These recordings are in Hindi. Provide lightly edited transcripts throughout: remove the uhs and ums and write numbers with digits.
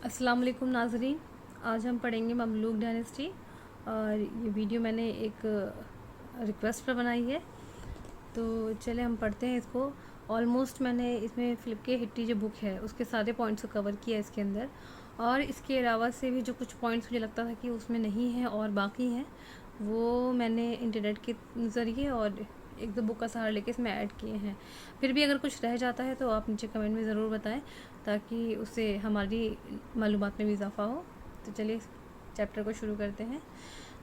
अस्सलाम वालेकुम नाज़रीन। आज हम पढ़ेंगे ममलूक डायनेस्टी और ये वीडियो मैंने एक रिक्वेस्ट पर बनाई है। तो चले हम पढ़ते हैं इसको। ऑलमोस्ट मैंने इसमें फ़िलिप के हिट्टी जो बुक है उसके सारे पॉइंट्स को कवर किया इसके अंदर, और इसके अलावा से भी जो कुछ पॉइंट्स मुझे लगता था कि उसमें नहीं है और बाकी हैं वो मैंने इंटरनेट के ज़रिए और एक दो बुक का सहारा लेके इसमें ऐड किए हैं। फिर भी अगर कुछ रह जाता है तो आप नीचे कमेंट में ज़रूर बताएं ताकि उससे हमारी मालूमात में भी इजाफा हो। तो चलिए चैप्टर को शुरू करते हैं।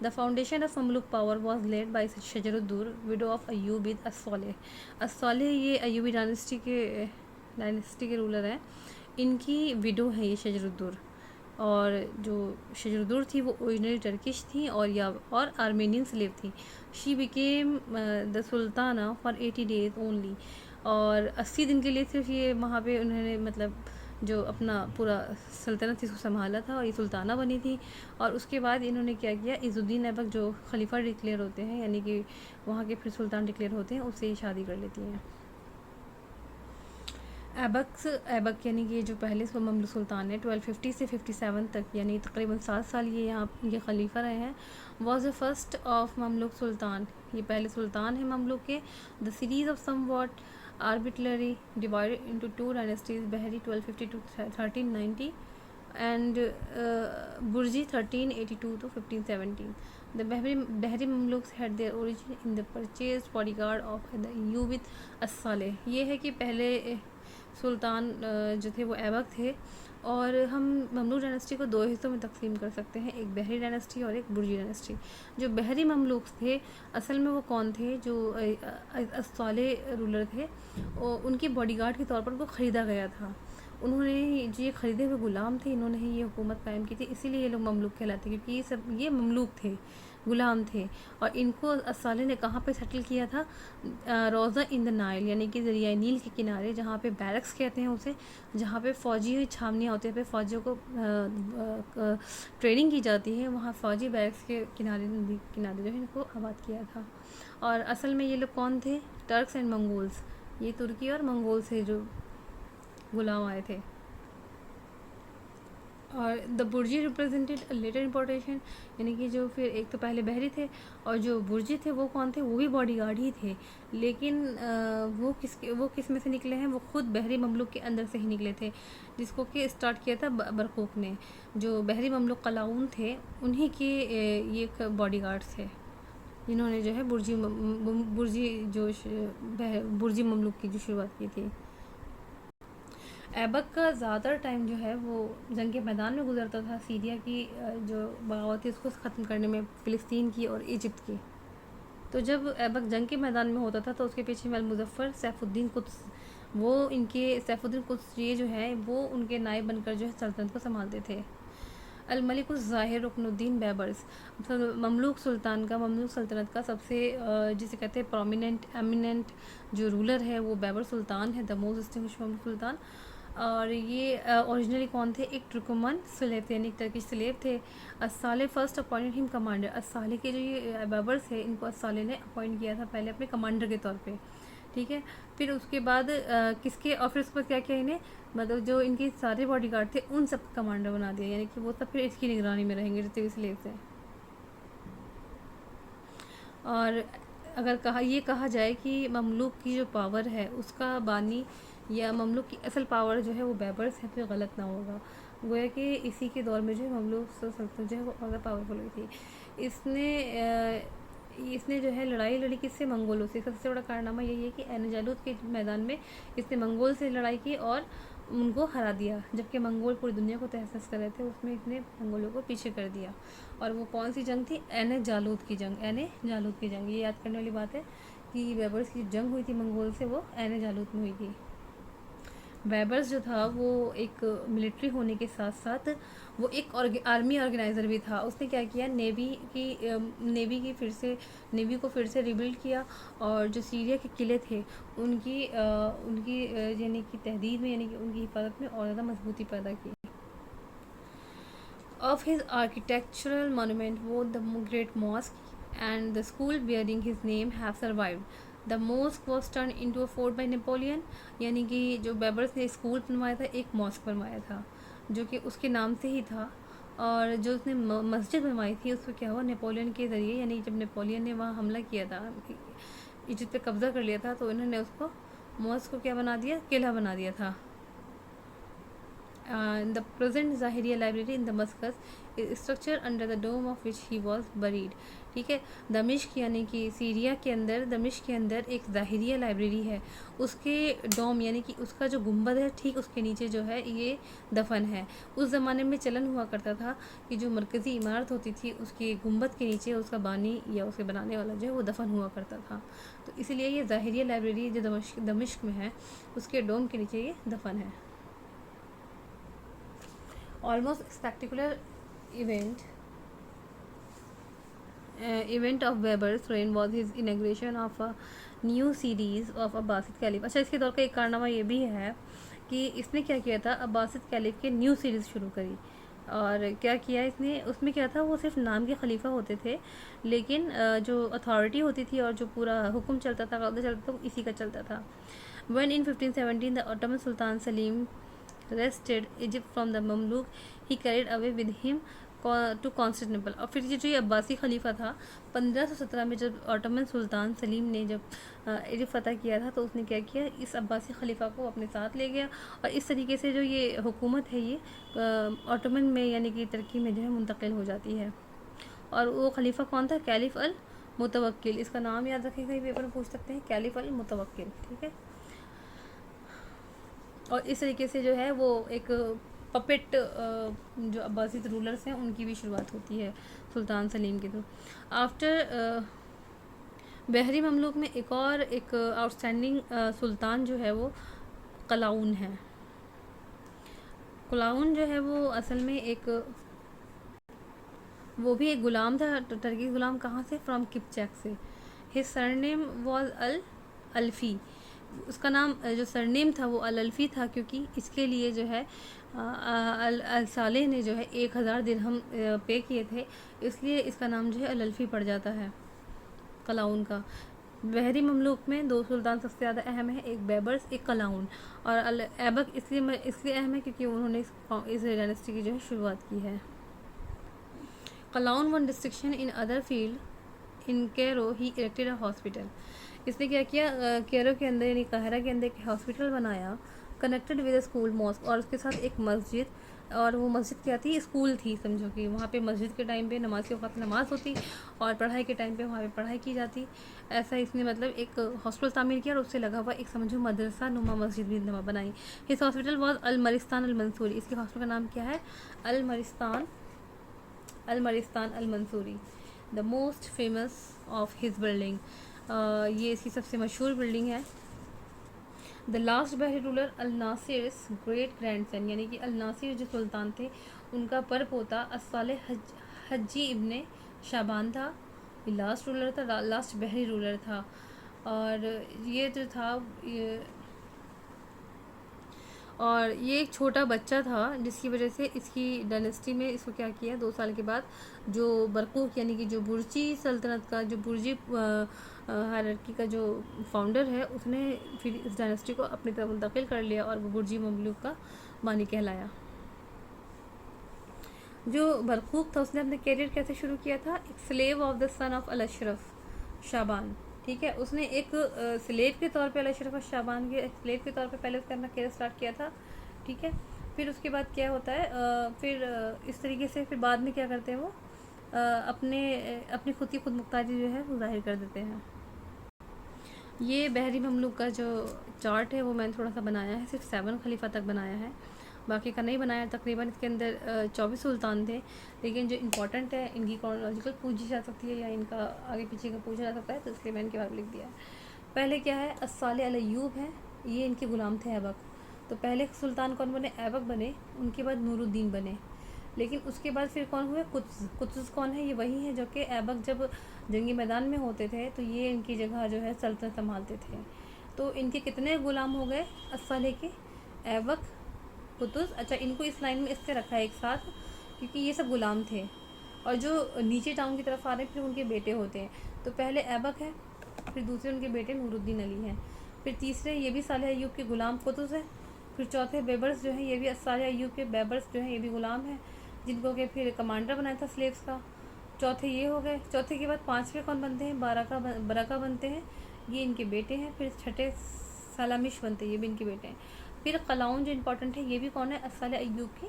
The foundation of Mamluk power was led by Shajarudur, widow of Ayyub bin Assaleh. ये अयूबी डायनेस्टी के रूलर हैं। इनकी विडो है ये शजरुद्दूर, और जो शजरुद्दूर थी वो ओरिजिनली टर्किश थी और आर्मेनियन स्लेव थी। She became the Sultana for 80 days only, और 80 दिन के लिए सिर्फ ये वहाँ पे उन्होंने मतलब जो अपना पूरा सल्तनत थी उसको संभाला था और ये सुल्ताना बनी थी। और उसके बाद इन्होंने क्या किया, इज़ुद्दीन ऐबक जो खलीफा डिक्लेयर होते हैं यानी कि वहाँ के फिर सुल्तान डिक्लेयर होते हैं, उससे शादी कर लेती हैं। ऐबक यानी कि जो पहले ममलूक सुल्तान है 1250 से 57 तक, यानी तकरीबन 7 साल ये खलीफा रहे हैं। Was the first of Mamluk sultan, ये पहले सुल्तान है ममलूक के। The series of somewhat arbitrary divided into two dynasties, Bahri 1250 to 1390 and Burji 1382 to 1517. The Bahri Mamluks had their origin in the purchased bodyguard of the Ayyubid as-Saleh। ये है कि पहले सुल्तान जो थे वो ऐबक थे, और हम ममलूक डायनेस्टी को दो हिस्सों में तकसीम कर सकते हैं, एक बहरी डायनेस्टी और एक बुर्जी डायनेस्टी। जो बहरी ममलूक थे असल में वो कौन थे, जो as-Saleh रूलर थे, और उनकी बॉडीगार्ड के तौर पर उनको ख़रीदा गया था। उन्होंने जो ये ख़रीदे हुए ग़ुलाम थे, इन्होंने ही ये हुकूमत कायम की थी, इसीलिए ये लोग ममलूक कहलाते हैं, क्योंकि ये ममलूक थे, ग़ुलाम थे। और इनको अस्साले ने कहाँ पे सेटल किया था, रोज़ा इन द नाइल यानी कि दरियाई नील के किनारे, जहाँ पे बैरक्स कहते हैं उसे, जहाँ पे फ़ौजी छावनियाँ होती हैं, पे फ़ौजियों को ट्रेनिंग की जाती है, वहाँ फ़ौजी बैरक्स के किनारे नदी किनारे जो है इनको आबाद किया था। और असल में ये लोग कौन थे, टर्क्स एंड मंगोल्स, ये तुर्की और मंगोल से जो गुलाम आए थे। और the bhurji represented letter importation, यानी कि जो फिर एक तो पहले बहरी थे, और जो बुर्जी थे वो कौन थे, वो भी बॉडीगार्ड ही थे, लेकिन वो किस में से निकले हैं, वो खुद बहरी ममलूक के अंदर से ही निकले थे, जिसको कि स्टार्ट किया था बरकूक ने। जो बहरी ममलूक कलाउन थे उन्हीं के ये बॉडीगार्ड्स थे, जिन्होंने जो है बुर्जी ममलूक की जो शुरुआत की थी। ऐबक का ज़्यादातर टाइम जो है वो जंग के मैदान में गुजरता था, सीरिया की जो बगावत थी उसको ख़त्म करने में, फ़िलिस्तीन की और इजिप्ट की। तो जब ऐबक जंग के मैदान में होता था तो उसके पीछे अल-मुज़फ़्फ़र सैफुद्दीन कुद्स, वो इनके सैफुद्दीन कुद्स ये जो है वो उनके नायब बनकर जो है सल्तनत को संभालते थे। अल-मलिकुज़-ज़ाहिर रुकनुद्दीन बैबर्स, ममलूक सल्तनत का सबसे जिसे कहते हैं प्रोमिनेंट एमिनेंट जो रूलर है वो बैबर सुल्तान है, द मोस्ट डिस्टिंग्विश्ड ममलूक सुल्तान। और ये ओरिजिनली कौन थे, एक तुर्कमन स्लेव थे, यानी टर्किश स्लेव थे। अस्साले फर्स्ट अपॉइंटेड हिम कमांडर, अस्साले के जो ये बैबर्स थे इनको अस्साले ने अपॉइंट किया था पहले अपने कमांडर के तौर पे, ठीक है। फिर उसके बाद किसके, और फिर उसके बाद क्या किया इन्हें, मतलब जो इनके सारे बॉडीगार्ड थे उन सब कमांडर बना दिया, यानी कि वो सब फिर इसकी निगरानी में रहेंगे जितने भी स्लेव थे। और अगर कहा जाए कि ममलूक की जो पावर है उसका बानी या ममलूक की असल पावर जो है वो बैबर्स है, तो गलत ना होगा। गोया कि इसी के दौर में जो है ममलूक सल्तनत जो है वो ज़्यादा पावरफुल हुई थी। इसने जो है लड़ाई लड़ी किससे, मंगोलों से। सबसे बड़ा कारनामा यही है कि ऐन जालूत के मैदान में इसने मंगोल से लड़ाई की और उनको हरा दिया, जबकि मंगोल पूरी दुनिया को तहस कर रहे थे, उसमें इसने मंगोलों को पीछे कर दिया। और वो कौन सी जंग थी, ऐन जालूत की जंग। ये याद करने वाली बात है कि बैबर्स की जंग हुई थी मंगोल से, वो ऐन जालूत में हुई थी। बैबर्स जो था वो एक मिलिट्री होने के साथ साथ वो एक आर्मी ऑर्गेनाइज़र भी था। उसने क्या किया, नेवी को फिर से रिबिल्ड किया, और जो सीरिया के किले थे उनकी यानी कि तहदीद में, यानी कि उनकी हिफाजत में और ज़्यादा मजबूती पैदा की। Of his architectural monument, both the Great Mosque and the school bearing his name have survived. The mosque was turned into a fort by Napoleon, यानी कि जो बैबर्स ने स्कूल बनवाया था, एक मॉस्क बनवाया था। जो कि उसके नाम से ही था। और जो उसने मस्जिद बनवाई थी उसको क्या हुआ, नेपोलियन के ज़रिए, यानी जब नेपोलियन ने वहाँ हमला किया था, इजिप्ट पे कब्ज़ा कर लिया था, तो इन्होंने उसको मॉस्क को क्या बना दिया, किला बना दिया था। The present Zahiria library in Damascus is structured under the dome of which he was buried। ठीक है, दमिश्क यानी कि सीरिया के अंदर, दमिश्क के अंदर एक ज़ाहिरिया लाइब्रेरी है, उसके डोम यानी कि उसका जो गुंबद है ठीक उसके नीचे जो है ये दफन है। उस ज़माने में चलन हुआ करता था कि जो मरकज़ी इमारत होती थी उसके गुंबद के नीचे उसका बानी या उसे बनाने वाला जो है वो दफन हुआ करता था। तो इसलिए ये ज़ाहिरिया लाइब्रेरी जो दमिश्क में है उसके डोम के नीचे ये दफन है। Almost spectacular event of Weber's reign was his inauguration of a new series of Abbasid caliph. अच्छा, इसके दौर का एक कारनामा ये भी है कि इसने क्या किया था, अब्बासिद कैलिफ के न्यू सीरीज़ शुरू करी। और क्या किया इसने, उसमें क्या था, वो सिर्फ नाम के खलीफा होते थे, लेकिन जो अथॉरिटी होती थी और जो पूरा हुक्म चलता था, कब्ज़ा चलता था, वो इसी का चलता था। When in 1517 the Ottoman Sultan Salim wrested Egypt from the Mamluk, he carried away with him to Constantinople। और फिर जो ये अब्बासी खलीफा था, 1517 में जब ऑटोमन सुल्तान सलीम ने जब इजिप्ट फतह किया था, तो उसने क्या किया, इस अब्बासी खलीफा को अपने साथ ले गया। और इस तरीके से जो ये हुकूमत है ये ऑटोमन में यानी कि तुर्की में जो है मुंतकिल हो जाती है। और वो खलीफा कौन था, कैलिफ अल मुतवक्किल। इसका नाम याद रखिएगा, ये पेपर में पूछ सकते हैं, कैलिफ अल मुतवक्किल। ठीक है, और इस तरीके से जो है वो एक पपेट जो अब्बासिद रूलर्स हैं उनकी भी शुरुआत होती है सुल्तान सलीम के थ्रू। आफ्टर बहरी ममलूक में एक और एक आउटस्टैंडिंग सुल्तान जो है वो कलाउन है। कलाउन जो है वो असल में वो भी एक ग़ुलाम था, टर्की ग़ुलाम। कहाँ से, फ्रॉम किपचैक से। हिज सरनेम वॉज अल अल्फ़ी। उसका नाम जो सरनेम था वो अल अल्फ़ी था, क्योंकि इसके लिए जो है अल सालेह ने जो है 1000 दिरहम पे किए थे, इसलिए इसका नाम जो है अल अल्फ़ी पड़ जाता है कलाउन का। बहरी ममलूक में 2 सुल्तान सबसे ज़्यादा अहम है, एक बैबर्स, एक कलाउन। और अल ऐबक इसलिए अहम है क्योंकि उन्होंने इस डायनेस्टी की जो है शुरुआत की है। Qalawun won distinction in other field in Cairo he erected a hospital. इसने क्या किया, कैरो के अंदर यानी काहिरा के अंदर एक हॉस्पिटल बनाया, कनेक्टेड विद स्कूल मॉस्क, और उसके साथ एक मस्जिद। और वो मस्जिद क्या थी, स्कूल थी, समझो कि वहाँ पे मस्जिद के टाइम पे नमाज के वक्त नमाज होती और पढ़ाई के टाइम पे वहाँ पे पढ़ाई की जाती। ऐसा इसने मतलब एक हॉस्पिटल तामीर किया और उससे लगा हुआ एक समझो मदरसा नुमा मस्जिद भी बनाई। इस hospital was al Maristan al Mansuri. इसके हॉस्पिटल का नाम क्या है, al Maristan al Mansuri. The most famous of his building, ये इसकी सबसे मशहूर बिल्डिंग है। The last Bahri ruler al Nasir's great grandson, यानी कि अल नासिर जो सुल्तान थे उनका पर पोता अस्साले हज्जी इब्ने शाबान था। ये लास्ट रूलर था, लास्ट बहरी रूलर था। और ये जो था और ये एक छोटा बच्चा था, जिसकी वजह से इसकी डायनेस्टी में इसको क्या किया, 2 साल के बाद जो बरकूक यानी कि जो बुर्जी सल्तनत का जो बुर्जी हायरार्की का जो फाउंडर है, उसने फिर इस डायनेस्टी को अपनी तरफ मुंतकिल कर लिया और वो बुर्जी ममलूक का बानी कहलाया। जो बरकूक था उसने अपने कैरियर कैसे शुरू किया था, एक slave of the son of al Ashraf Shaban. ठीक है, उसने एक स्लेव के तौर पे अल अशरफ शाबान के स्लेव के तौर पे पहले उसने अपना कैरियर स्टार्ट किया था। ठीक है, फिर उसके बाद क्या होता है, फिर इस तरीके से फिर बाद में क्या करते हैं वो अपनी खुद की खुद मुख्तारी जो है वो जाहिर कर देते हैं। ये बहरी ममलूक का जो चार्ट है वो मैंने थोड़ा सा बनाया है, सिर्फ 7 खलीफा तक बनाया है, बाकी का नहीं बनाया। तकरीबन इसके अंदर 24 सुल्तान थे, लेकिन जो इम्पोर्टेंट है इनकी क्रोनोलॉजिकल पूछी जा सकती है या इनका आगे पीछे का पूछा जा सकता है, तो इसलिए मैंने इनके बारे में लिख दिया है। पहले क्या है, अस्साले अल अय्यूब है, ये इनके ग़ुलाम थे ऐबक। तो पहले सुल्तान कौन बने, ऐबक बने, उनके बाद नूरुद्दीन बने। लेकिन उसके बाद फिर कौन हुए, कुतुज़ कौन है, ये वही है जो कि ऐबक जब जंगी मैदान में होते थे तो ये इनकी जगह जो है सल्तनत संभालते थे। तो इनके कितने ग़ुलाम हो गए अस्साले के, ऐबक, कुतुज़। अच्छा, इनको इस लाइन में इससे रखा है एक साथ क्योंकि ये सब ग़ुलाम थे, और जो नीचे टाउन की तरफ आ रहे हैं फिर उनके बेटे होते हैं। तो पहले ऐबक है, फिर दूसरे उनके बेटे नूरुद्दीन अली हैं, फिर तीसरे ये भी साले अय्यूब के ग़ुलाम कुतुज़ है, फिर चौथे बेबर्स जो है ये भी अस्साले अय्यूब के बेबर्स जो है ये भी ग़ुलाम हैं, जिनको कि फिर कमांडर बनाया था स्लेव्स का। चौथे ये हो गए। चौथे के बाद पांचवे कौन बनते हैं? बरका बनते हैं, ये इनके बेटे हैं। फिर छठे सलामिश बनते हैं, ये भी इनके बेटे हैं। फिर कलाउन जो इम्पोर्टेंट है, ये भी कौन है? अस्साले अय्यूब के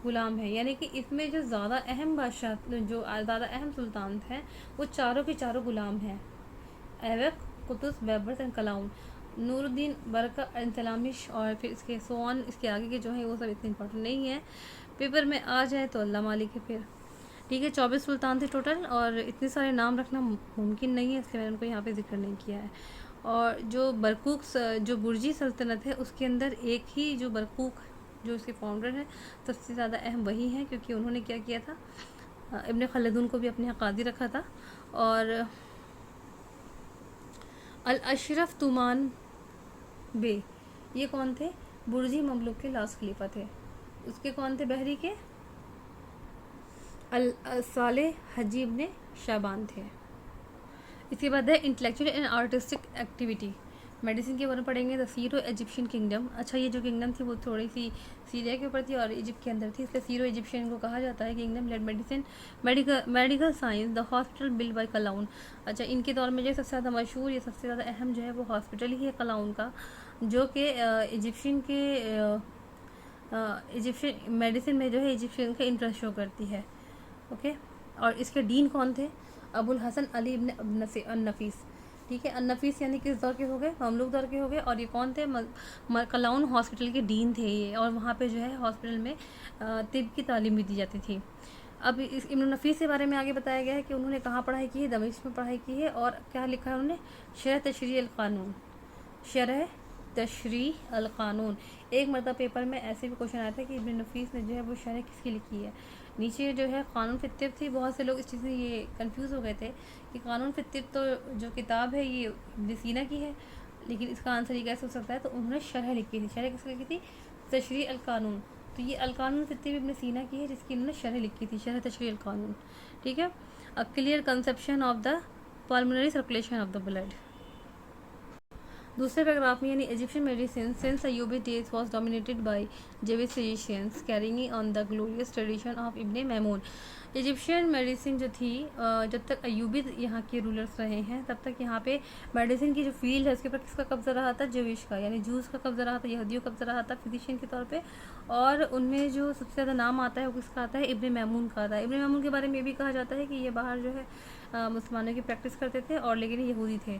ग़ुलाम है। यानी कि इसमें जो ज़्यादा अहम बादशाह, जो ज़्यादा अहम सुल्तान हैं, वो चारों के चारों ग़ुलाम हैं। ऐबक, कुतुस, बेबर्स एंड कलाउन। नूरुद्दीन, बरका, इंतलामिश और फिर इसके सोन, इसके आगे के जो है वो सब इतने इंपॉर्टेंट नहीं है। पेपर में आ जाए तो अल्लाह मालिक है फिर। ठीक है, 24 सुल्तान थे टोटल, और इतने सारे नाम रखना मुमकिन नहीं है, इसलिए मैंने उनको यहाँ पे जिक्र नहीं किया है। और जो बरकूक, जो बुर्जी सल्तनत है, उसके अंदर एक ही जो बरकूक जो उसके फाउंडर हैं, सबसे ज़्यादा अहम वही हैं, क्योंकि उन्होंने क्या किया था, इब्न खलदून को भी अपने यहाँ कादी रखा था। और अल अशरफ तुमान बे, ये कौन थे? बुर्जी ममलुक के लास्ट खलीफा थे। उसके कौन थे? बहरी के अल साले हजी इब्न शाबान थे। इसके बाद है intellectual and artistic activity. Medicine के बारे में पढ़ेंगे। द सीरो इजिप्शियन किंगडम। अच्छा, ये जो किंगडम थी वो थोड़ी सी सीरिया के ऊपर थी और इजिप्ट के अंदर थी, इसलिए सीरो इजिप्शियन को कहा जाता है। Kingdom led medicine, medical science, the hospital build by Qalawun. अच्छा, इनके दौर में जो सबसे ज़्यादा मशहूर या सबसे ज़्यादा अहम जो है वो हॉस्पिटल ही है कलाउन का, जो कि इजिप्शियन मेडिसिन में जो है इजिप्शियन का इंटरेस्ट शो करती है। ओके, और इसके डीन कौन थे? अबुल हसन अली इब्न नफीस। ठीक है, नफीस यानी किस दौर के हो गए? ममलूक दौर के हो गए। और ये कौन थे? कलाउन हॉस्पिटल के डीन थे ये, और वहाँ पे जो है हॉस्पिटल में तिब की तालीम भी दी जाती थी। अब इस इब्न नफीस के बारे में आगे बताया गया है कि उन्होंने कहाँ पढ़ाई की है? दमिश्क में पढ़ाई की है। और क्या लिखा है उन्होंने? शरह तशरीह अल क़ानून, शरह तशरीह अल क़ानून। एक मरतबा पेपर में ऐसे भी क्वेश्चन आया था कि इब्न नफीस ने जो है वो शरह किसकी लिखी है। नीचे जो है कानून फिर तिब थी। बहुत से लोग इस चीज़ से ये कंफ्यूज हो गए थे कि कानून फिर तिब तो जो किताब है ये इब्न सीना की है, लेकिन इसका आंसर ये कैसे हो सकता है? तो उन्होंने शरह लिखी थी। शरह किसकी लिखी थी? तशरीह अल क़ानून। तो ये अल क़ानून फिर तिब इब्न सीना की है, जिसकी उन्होंने शरह लिखी थी, शरह तशरीह अल क़ानून। ठीक है, a clear conception of the pulmonary circulation of the blood. दूसरे पैराग्राफ में, यानी Egyptian medicine since Ayyubi days was dominated by Jewish physicians carrying on the glorious tradition of Ibn Maimun. Egyptian medicine जो थी, जब तक अयूबी यहाँ के रूलर्स रहे हैं, तब तक यहाँ पे मेडिसिन की जो फील्ड है उसके ऊपर किसका कब्जा रहा था? जेविश का, यानी जूस का कब्जा रहा था, यहूदियों का कब्जा रहा था फिजिशियन के तौर पे। और उनमें जो सबसे ज़्यादा नाम आता है वो किसका आता है? इब्न मैमून का आता है। इब्न मैमून के बारे में ये भी कहा जाता है कि ये बाहर जो है मुसलमानों की प्रैक्टिस करते थे, और लेकिन यहूदी थे।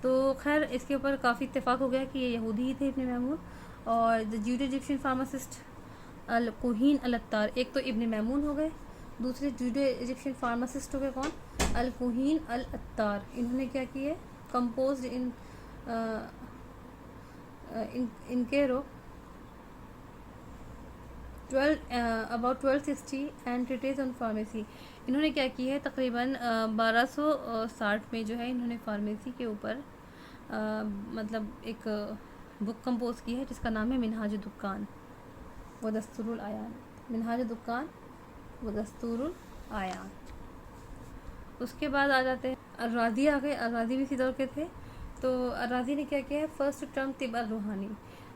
तो खैर इसके ऊपर काफ़ी इत्तेफाक हो गया कि ये यहूदी ही थे इब्न मैमून। और द जूडो इजिप्शियन फार्मासिस्ट अल कुहीन अल अत्तार, एक तो इब्न मैमून हो गए, दूसरे जूडो इजिप्शियन फार्मासिस्ट हो गए कौन? अल कुहीन अल अत्तार। इन्होंने क्या किया? कंपोज इनके रो 1260 एंड ट्रीटेज ऑन फार्मेसी। इन्होंने क्या किया है? तकरीबन 1260 में जो है इन्होंने फार्मेसी के ऊपर मतलब एक बुक कंपोज की है, जिसका नाम है मिनहाज दुक्कान व दस्तूरुल आयान। मिनहाज दुक्कान व दस्तूरुल आयान। उसके बाद आ जाते हैं अर्राज़ी आ गए। अर्राज़ी भी इसी दौर के थे। तो अर्राज़ी ने क्या किया है? फर्स्ट टर्म तिब रूहानी,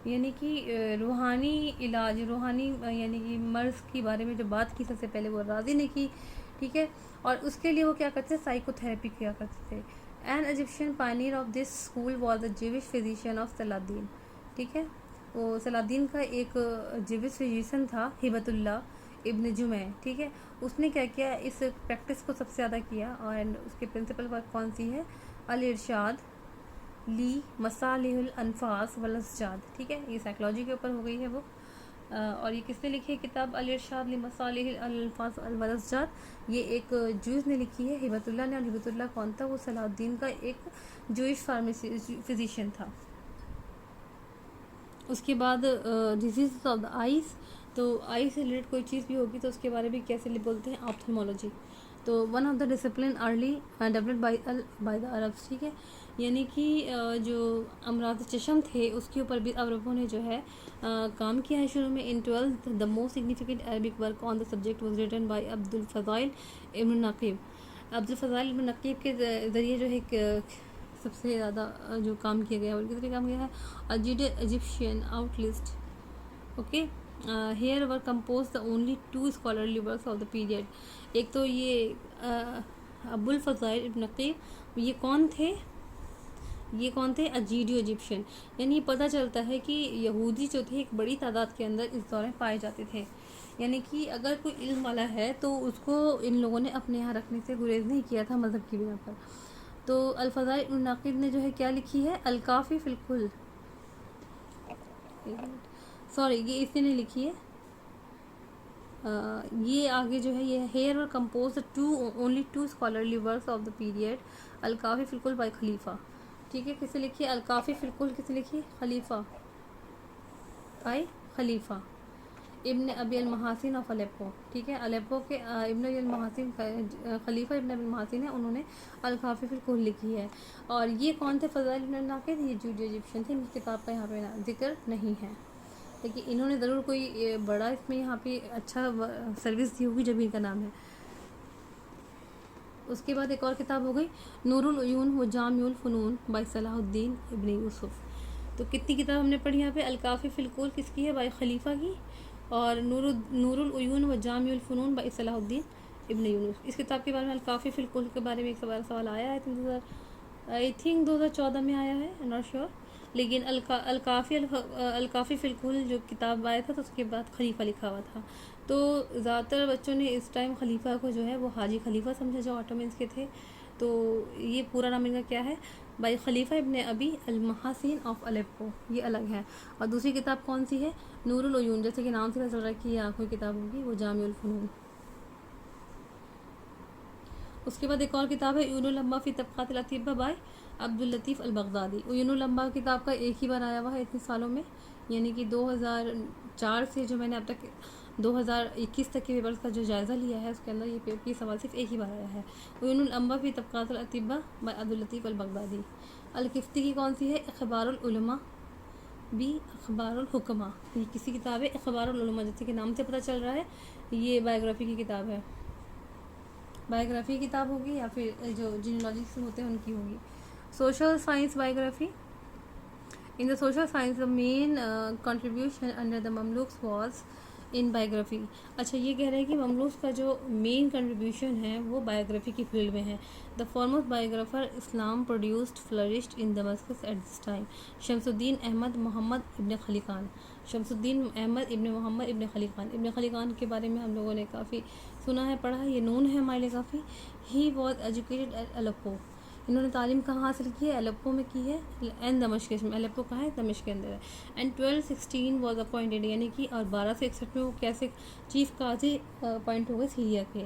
यानी कि रूहानी इलाज, रूहानी यानी कि मर्ज़ के बारे में जो बात की सबसे पहले वो अर्राज़ी ने की। ठीक है, और उसके लिए वो क्या करते थे? साइकोथेरेपी किया करते थे। An Egyptian pioneer of this school was the Jewish physician of Saladin. ठीक है, वो सलादीन का एक जेविश फिजिशियन था, हिबतुल्लाह इब्न जुमै। ठीक है, उसने क्या किया? इस प्रैक्टिस को सबसे ज़्यादा किया। और उसके प्रिंसिपल वर्क कौन सी है? अल इरशाद ली मसालिहुल अनफास वल असजाद। ठीक है, ये साइकोलॉजी के ऊपर हो गई है वो। और ये किसने लिखी है किताब? अल इरशाद ली मसालिहुल अनफास वल असजाद। ये एक जूस ने लिखी है, हिबतुल्लाह ने। और हिबतुल्लाह कौन था? वो सलाउद्दीन का एक जूइश फार्मेसी फिजिशियन था। उसके बाद डिजीज ऑफ द आइज़। तो आई से रिलेटेड कोई चीज़ भी होगी तो उसके बारे में कैसे बोलते हैं? ऑप्थेल्मोलॉजी। तो one of the discipline early developed by the Arabs. ठीक है, यानी कि जो अमराज चशम थे उसके ऊपर भी अरबों ने जो है काम किया है शुरू में। In 12th the most significant Arabic work on the subject was written by Abdul Fazail ibn Naqib. Abdul Fazail ibn Naqib के ज़रिए जो है सबसे ज़्यादा जो काम किया गया है और कितने काम किया है अजीड इजिप्शियन आउटलिस्ट। Okay, here were composed the only 2 scholarly works of the period. एक तो ये अबुल फज़ाइल इब्न नक़ीब, ये कौन थे? ये कौन थे? अजीडियो इजिप्शियन। यानी पता चलता है कि यहूदी जो थे एक बड़ी तादाद के अंदर इस दौर में पाए जाते थे। यानी कि अगर कोई इल्म वाला है तो उसको इन लोगों ने अपने यहाँ रखने से गुरेज नहीं किया था मज़हब की बिना पर। तो अल-फज़ाइल इब्न नक़ीब ने जो है क्या लिखी है, अल-काफ़ी फ़िल कुल, सॉरी ये इसने नहीं लिखी है, ये आगे जो है ये here were composed only 2 scholarly works of the period, al Kafi fil kuhl by Khalifa. ठीक है, किसे लिखी है? अल-काफ़ी फ़िल कुल किसे लिखी? Khalifa, by Khalifa ibn Abi al Mahasin of Aleppo. ठीक है, अलेप्पो के इब्न अबी अल महासिन खलीफा इब्न अबी अल महासिन है, उन्होंने अल-काफ़ी फ़िल कुल लिखी है। और ये कौन थे? फ़ज़ाइल इब्न नाक़िद, ये जूडियो इजिप्शियन थे। इनकी किताब का यहाँ पे जिक्र नहीं है, लेकिन इन्होंने ज़रूर कोई बड़ा इसमें यहाँ पे अच्छा सर्विस दी होगी जब इनका नाम है। उसके बाद एक और किताब हो गई नूरुल उयून व जामिउल फ़ुनून बाय सलाहुद्दीन इब्न यूसुफ। तो कितनी किताब हमने पढ़ी यहाँ पे? अल-काफ़ी फ़िल कुल किसकी है? बाय खलीफा की, और नूरुल उयून व जामिउल फ़ुनून बाय सलाहुद्दीन इब्न यूसुफ। इस किताब के बारे में अल-काफ़ी फ़िल कुल के बारे में एक सवाल आया है, आई थिंक 2014 में आया है, नॉट श्योर। लेकिन अल-काफ़ी फ़िल कुल जो किताब आया था तो उसके बाद खलीफा लिखा हुआ था। तो ज़्यादातर बच्चों ने इस टाइम खलीफा को जो है वो हाजी खलीफा समझा, जो ऑटोमन्स के थे। तो ये पूरा नाम इनका क्या है? By Khalifa ibn Abi al Mahasin of Aleppo, ये अलग है। और दूसरी किताब कौन सी है? नूरुल उयून, जैसे कि नाम से पता चल रहा है कि ये आँखों की किताब होगी, वो जामिउल फ़ुनून। उसके बाद एक और किताब है उयूनुल लम्बा फ़ी तबक़ात अल अतीबा bye Abdul Latif al Baghdadi. Uyunul लम्बा किताब का एक ही बार आया हुआ है इतने सालों में, यानी कि 2004 से जो मैंने अब तक 2021 तक के पेपर्स का जो जायज़ा लिया है उसके अंदर ये पेपर की सवाल सिर्फ एक ही बार आया है। उयूनुल लम्बा फ़ी तबक़ात अल अतीबा bye Abdul Latif al Baghdadi. अल-किफ़्ती की कौन सी है? अख़बारुल उलमा बी अख़बारुल हुक्मा। ये किसी किताब है अख़बारुल उलमा, जैसे कि नाम से पता चल रहा है ये बायोग्राफ़ी की किताब है। बायोग्राफी की किताब होगी या फिर जो जीनोलॉजिस्ट होते हैं उनकी होगी। Social science biography. In the social science the main contribution under the Mamluks was in biography. अच्छा, ये कह रहे हैं कि ममलूक्स का जो मेन कंट्रीब्यूशन है वो बायोग्राफी की फील्ड में है। The foremost biographer Islam produced flourished in Damascus at this time Shamsuddin Ahmad Muhammad ibn Khallikan. Shamsuddin Ahmad ibn Muhammad ibn Khallikan. Ibn Khallikan के बारे में हम लोगों ने काफ़ी सुना है, पढ़ा है, ये नोन है हमारे लिए काफ़ी। He was educated eight Aleppo. इन्होंने तालीम कहाँ हासिल की है? अलेप्पो में की है, एंड दमिश्क में। अलेप्पो कहाँ है? दमिश्क के अंदर है। एंड 1216 वॉज अपॉइंटेड, यानी कि और 1261 में वो कैसे चीफ काजी अपॉइंट हो गए सीरिया के।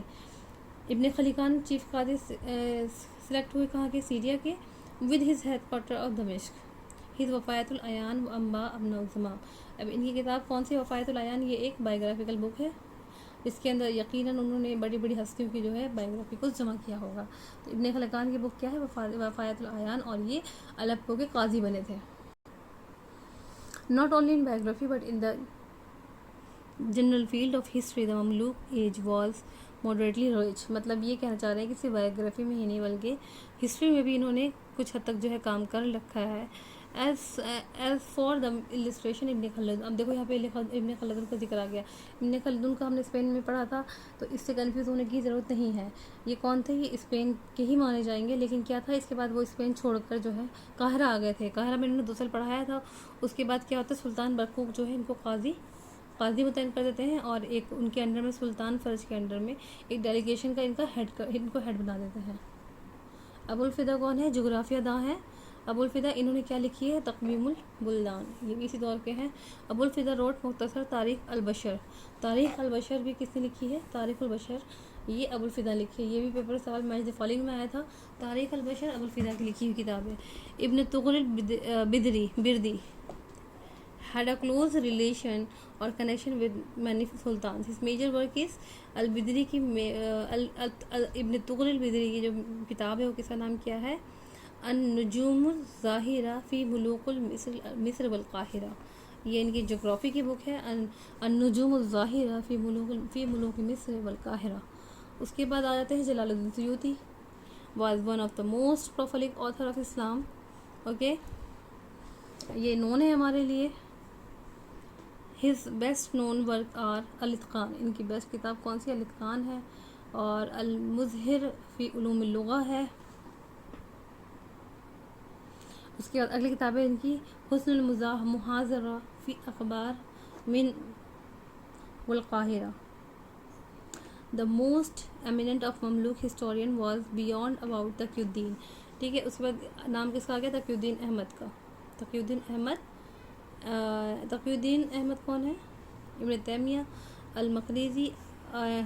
इब्न खलीकान चीफ काजी सिलेक्ट हुए कहाँ के? सीरिया के, विद हिज हेडक्वार्टर ऑफ दमिश्क। हिज वफ़ायतुल अयान व अम्बा अबनज़मा। अब इनकी किताब कौन सी? वफ़ायतुल अयान, ये एक बायोग्राफिकल बुक है। इसके अंदर यकीनन उन्होंने बड़ी बड़ी हस्तियों की जो है बायोग्राफी को जमा किया होगा। तो इब्न खलीकान की बुक क्या है? वफ़ायतुल अयान, और ये अलेप्पो के काजी बने थे। Not only in biography but in the general field of history the Mamluk age was moderately rich. मतलब ये कहना चाह रहे हैं कि सिर्फ बायोग्राफी में ही नहीं बल्कि हिस्ट्री में भी इन्होंने कुछ हद तक जो है काम कर रखा है। As for the illustration Ibn Khaldun. अब देखो यहाँ पे इब्न खलदून का जिक्र आ गया। इब्न खलदून का हमने स्पेन में पढ़ा था, तो इससे कंफ्यूज होने की ज़रूरत नहीं है। ये कौन थे? ये स्पेन के ही माने जाएंगे, लेकिन क्या था इसके बाद वो स्पेन छोड़कर जो है काहिरा आ गए थे। काहिरा में इन्होंने 2 साल पढ़ाया था। उसके बाद क्या होता है, सुल्तान बरक़ूक़ जो है इनको काजी मुतयन कर देते हैं, और एक उनके अंडर में सुल्तान फ़र्ज के अंडर में एक डेलीगेशन का इनको हेड बना देते हैं। अबुल फ़िदा कौन है? जोग्राफिया दां है अबुल फ़िदा। इन्होंने क्या लिखी है? तक़वीमुल बुल्दान, ये भी इसी दौर के हैं। अबुल फ़िदा रोट मुख्तसर तारीख़ अल बशर। तारीख़ अल बशर भी किसने लिखी है? तारीख़ अल बशर, ये अबुल फ़िदा लिखी है। ये भी पेपर सवाल मैच द फॉलोइंग में आया था। तारीख़ अल बशर अबुल फ़िदा की लिखी हुई किताब है। इब्न तुग़रिल Birdi had a close relation or connection with many sultans. His major work is अल-बिदरी की इब्न तुग़रिल बिदरी की जो किताब है वो किसका नाम क्या है? अन-नुजूमुज़ ज़ाहिरा फ़ी मुलूकुल मिस्र वल काहिरा। ये इनकी जोग्राफ़ी की बुक है, अन-नुजूमुज़ ज़ाहिरा फ़ी मुलूक मिस्र वल काहिरा। उसके बाद आ जाते हैं Jalaluddin Suyuti. was one of the most prolific author of Islam. Okay, ये नोन है हमारे लिए. His best known work are अल-इत्क़ान, इनकी बेस्ट किताब कौन सी? अल-इत्क़ान है. और अल-मुज़हिर फ़ी उलूम अल-लुग़ा है. उसके बाद अगली किताब है इनकी हुस्नुल मुहाज़रा फ़ी akhbar min wal Qahira. The most eminent of Mamluk historian was beyond about Taqiuddin. ठीक है, उसके बाद नाम किसका आ गया? तक़ीउद्दीन अहमद का. तक़ीउद्दीन अहमद. तक़ीउद्दीन अहमद कौन है? Ibn Taymiyya al Maqrizi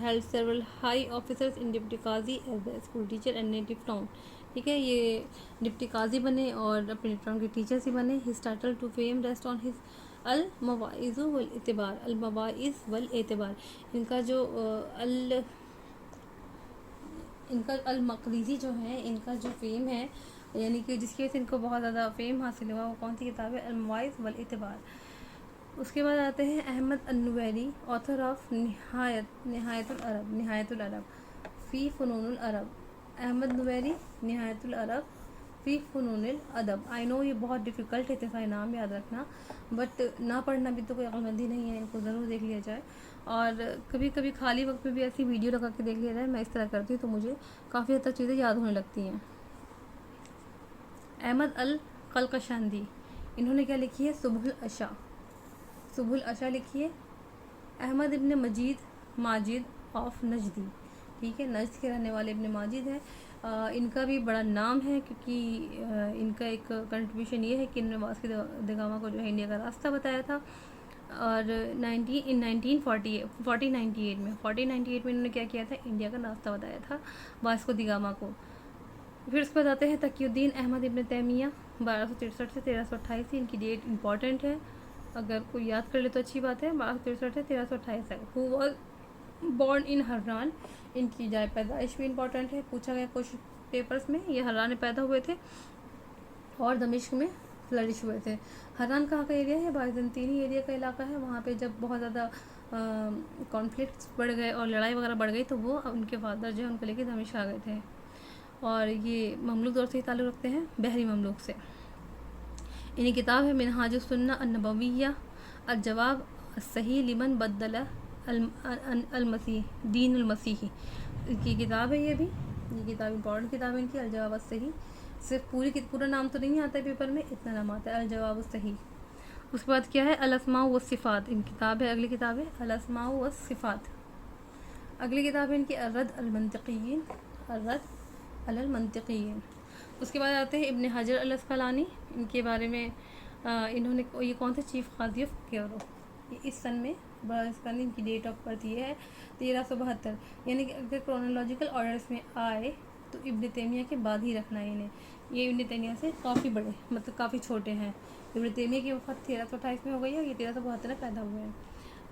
held several high officers in deputy काजी as a school teacher and native town. ठीक है, ये डिप्टी काजी बने और अपने टाउन के टीचर्स ही बने. His title to fame rest on his al Mawaiz wal Itibar. Al Mawaiz wal एतबार, इनका जो इनका अल मक़रिज़ी जो है, इनका जो फेम है, यानी कि जिसकी वजह से इनको बहुत ज़्यादा फेम हासिल हुआ, वो कौन सी किताब है? अल मवाइज़ वल एतबार. उसके बाद आते हैं अहमद अन-नुवैरी, ऑथर ऑफ निहायतुल अरब फ़ी फ़ुनूनुल अरब. अहमद नुवैरी, निहायतुल अरब फ़ी फ़ुनूनुल अदब. आई नो ये बहुत डिफ़िकल्ट है इतने सारे नाम याद रखना, बट ना पढ़ना भी तो कोई अक्लमंदी नहीं है, इनको ज़रूर देख लिया जाए. और कभी कभी खाली वक्त में भी ऐसी वीडियो लगा के देख लिया जाए. मैं इस तरह करती हूँ तो मुझे काफ़ी हद तक चीज़ें याद होने लगती हैं. अहमद अल कलकशांदी, इन्होंने क्या लिखी है? सुबुल अशा लिखी है. अहमद इब्न माजिद ऑफ नजदी. ठीक है, नजद के रहने वाले इब्न माजिद हैं. इनका भी बड़ा नाम है क्योंकि इनका एक कंट्रीब्यूशन ये है कि इन्होंने वास्को द गामा को जो है इंडिया का रास्ता बताया था. और 1498 में इन्होंने क्या किया था? इंडिया का रास्ता बताया था वास्को द गामा को. फिर उसके बाद आते हैं तक़ीउद्दीन अहमद इब्न तैमिया, 1263 से 1328. इनकी डेट इंपॉर्टेंट है, अगर कोई याद कर ले तो अच्छी बात है. 1263 से 1328 तक. हु वॉज बॉर्न इन हर्रान, इनकी जाए पैदाइश भी इंपॉर्टेंट है, पूछा गया कुछ पेपर्स में. ये हर्रान में पैदा हुए थे और दमिश्क में फ्लरिश हुए थे. हर्रान कहाँ का एरिया है? बाइज़ंतीनी एरिया का इलाका है. वहाँ पे जब बहुत ज़्यादा कॉन्फ्लिक्ट्स बढ़ गए और लड़ाई वगैरह बढ़ गई तो वो उनके फादर जो है उनको लेके दमिश्क आ गए थे. और ये ममलूक दौर से ही ताल्लुक़ रखते हैं, बहरी ममलूक से. इनकी किताब है मिनहाजुस सुन्ना अन-नबविय्या अल-जवाब सही लिमन बद्दल अल-मसीह दीन अल-मसीही. इनकी किताब है ये भी. ये किताब इंपॉर्टेंट किताब है इनकी. अल-जवाब सही, सिर्फ पूरा नाम तो नहीं आता है पेपर में, इतना नाम आता है अल-जवाब सही. उसके बाद क्या है? अल-अस्मा व सिफ़ात. इनकी किताब है, अगली किताब है अल-अस्मा व सिफ़ात. अगली किताब है इनकी अर्रद अल-मंतिक़िय्यीन, अर्रद अल-मंतिक़िय्यीन. उसके बाद आते हैं इब्न हजर अल-अस्क़लानी. इनके बारे में इन्होंने ये कौन से चीफ़ काज़ी ऑफ कैरो, ये इस सन में बरस्कानी. इनकी डेट ऑफ बर्थ ये है 1372. यानी कि अगर क्रोनोलॉजिकल ऑर्डर्स में आए तो इब्न तैमिया के बाद ही रखना है इन्हें. ये इब्न तैमिया से काफ़ी बड़े, मतलब काफ़ी छोटे हैं. इब्न तैमिया की वफ़ात 1328 में हो गई है, ये 1372 में पैदा हुए हैं.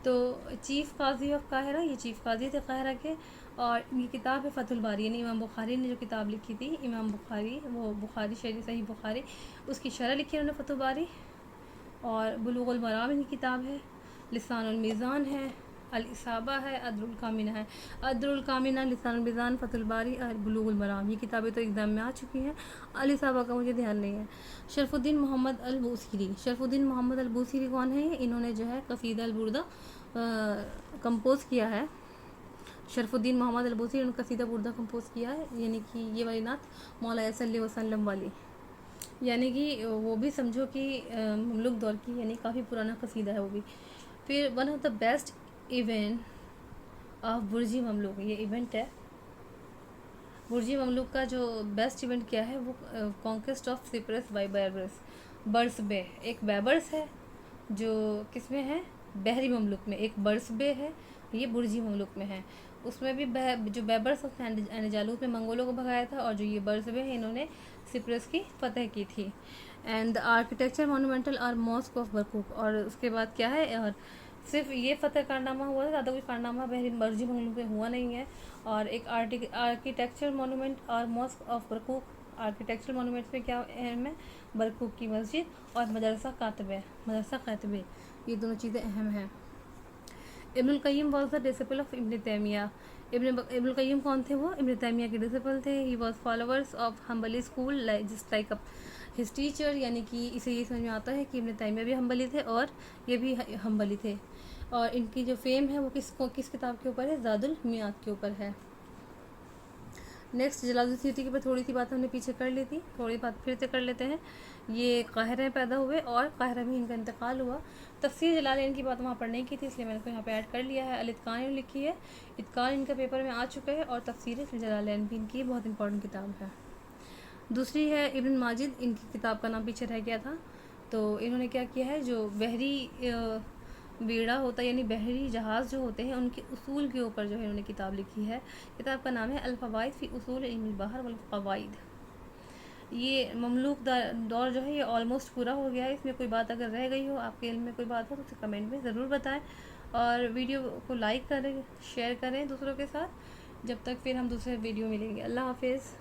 तो चीफ़ काज़ी ऑफ काहिरा, ये चीफ़ काज़ी थे काहिरा के. और इनकी किताब है फ़तहुल बारी, यानी इमाम बुखारी ने जो किताब लिखी थी, इमाम बुखारी, वो बुखारी शरीफ सही बुखारी, उसकी शरह लिखी है उन्होंने फ़तहुल बारी. और बुलूगुल मराम इनकी किताब है. लिसानुल मीज़ान है, अल-इसाबा है, अदरुल कामिना है. अदरुल कामिना, लिसानुल मीज़ान, फ़तहुल बारी और बुलूगुल मराम, ये किताबें तो एग्ज़ाम में आ चुकी हैं. अल-इसाबा का मुझे ध्यान नहीं है. शरफुद्दीन मोहम्मद अल-बूसीरी. शरफुद्दीन मोहम्मद अल-बूसीरी कौन है? इन्होंने जो है कसीदा अल-बुर्दा कंपोज़ किया है. शरफुद्दीन मोहम्मद अल-बूसीरी ने कसीदा बुर्दा कंपोज़ किया है, यानी कि ये वाली नात मौला सल्लल्लाहु अलैहि वसल्लम वाली, यानी कि वो भी समझो कि ममलूक दौर की, यानी काफ़ी पुराना कसीदा है वो भी. फिर one of the best event of Burji Mamluk, ये इवेंट है बुर्जी ममलूक का. जो बेस्ट इवेंट क्या है? वो कॉन्क्वेस्ट ऑफ सिप्रस बाय बैबर्स. बर्स बे एक बैबर्स है जो किस में है? बहरी ममलूक में. एक बर्स बे है, ये बुर्जी ममलूक में है. उसमें भी जो बैबर्स ऑफ एनजालूत में मंगोलों को भगाया था, और जो ये बर्स बे है इन्होंने सिप्रस की फ़तह की थी. एंड द आर्किटेक्चर मोनूमेंटल और मॉस्क ऑफ बरकूक. और उसके बाद क्या है? और सिर्फ ये फ़तह कारनामा हुआ था, ज़्यादा कोई कारनामा बुर्जी ममलूक में हुआ नहीं है. और एक आर्किटेक्चर मोनूमेंट और मॉस्क ऑफ बरकूक. आर्किटेक्चरल मोनूमेंट्स में क्या अहम है? बरकूक की मस्जिद और मदरसा कातबे, ये दोनों चीज़ें अहम हैं. Ibnul Qayyim was the disciple of ibn Taymiyya. Ibnul Qayyim कौन थे? वो इब्न तैमिया के डिसिपल थे। He was followers of Hanbali school just like his teacher, यानी कि इसे ये समझ में आता है कि इब्न तैमिया भी हम्बली थे और ये भी हम्बली थे। और इनकी जो फेम है वो किस किताब के ऊपर है? ज़ादुल मियाद के ऊपर है। नेक्स्ट जलालुद्दीन सयूती के ऊपर थोड़ी सी बात हमने पीछे कर ली थी, थोड़ी बात फिर से कर लेते हैं। ये काहिरा में पैदा हुए और काहिरा में इनका इंतकाल हुआ। तफसीर जलालैन की बात वहाँ पर नहीं की थी, इसलिए मैंने इसको यहाँ पे ऐड कर लिया है। अल-इत्कान लिखी है, इत्कान इनका पेपर में आ चुका है, और तफसीर जलालैन भी इनकी बहुत इंपॉर्टेंट किताब है। दूसरी है इब्न माजिद, इनकी किताब का नाम पीछे रह गया था। तो इन्होंने क्या किया है, जो बहरी बेड़ा होता है यानी बहरी जहाज़ जो होते हैं उनके उसूल के ऊपर जो है इन्होंने किताब लिखी है। किताब का नाम है अल-फ़वाइद फ़ी उसूल इल्मुल बहर वल क़वाइद। ये ममलूक दौर जो है ये ऑलमोस्ट पूरा हो गया है। इसमें कोई बात अगर रह गई हो, आपके इल्म में कोई बात हो, तो उसे कमेंट में ज़रूर बताएं, और वीडियो को लाइक करें, शेयर करें दूसरों के साथ। जब तक फिर हम दूसरे वीडियो मिलेंगे। अल्लाह हाफिज़।